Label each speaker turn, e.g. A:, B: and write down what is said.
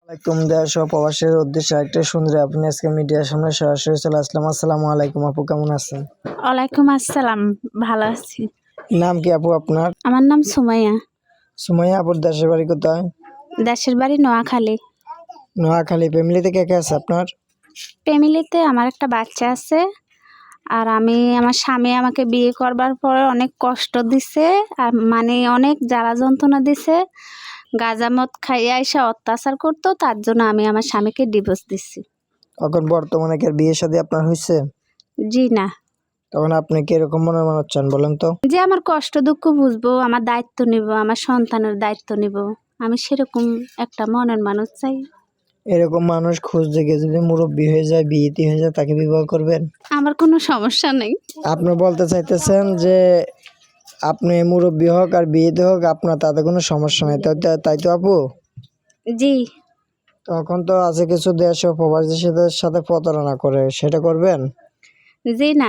A: আলাইকুম দেশ ও প্রবাসের উদ্দেশ্যে একটা সুন্দরী আপনি আজকে মিডিয়ার সামনে সরাসরি চলে আসলাম। আসসালামু আলাইকুম আপু, কেমন আছেন?
B: ওয়ালাইকুম আসসালাম, ভালো আছি।
A: নাম কি আপু আপনার?
B: আমার নাম সুমাইয়া।
A: সুমাইয়া আপুর দেশের বাড়ি কোথায়?
B: দেশের বাড়ি নোয়াখালী।
A: নোয়াখালী। ফ্যামিলিতে কে কে আছে আপনার?
B: ফ্যামিলিতে আমার একটা বাচ্চা আছে, আর আমার স্বামী আমাকে বিয়ে করবার পরে অনেক কষ্ট দিছে, আর অনেক জ্বালা যন্ত্রণা দিছে। গাঁজা মদ খাইয়ে এসে অত্যাচার করতো, তার জন্য আমি আমার স্বামীকে ডিভোর্স দিচ্ছি।
A: এখন বর্তমানে কি আর বিয়ে শাদী আপনার হয়েছে?
B: জি না।
A: তখন আপনি কিরকম মনে চান বলেন তো?
B: যে আমার কষ্ট দুঃখ বুঝবো, আমার দায়িত্ব নিব, আমার সন্তানের দায়িত্ব নিব, আমি সেরকম একটা মনের মানুষ চাই।
A: এরকম মানুষ খুঁজতে গিয়ে যদি মুরব্বী হয়ে যায়, বিয়েটি হয়ে যায়, তাকে বিবাহ করবেন?
B: আমার কোনো সমস্যা নেই।
A: আপনি বলতে চাইতেছেন যে আপনি মুরব্বী হোক আর বিয়েতে হোক আপনার তাতে কোনো সমস্যা নেই, তাই তো আপু?
B: জি।
A: তখন তো আছে কিছু দেশ ও প্রবাসীদের সাথে প্রতারণা করে, সেটা করবেন?
B: জি না।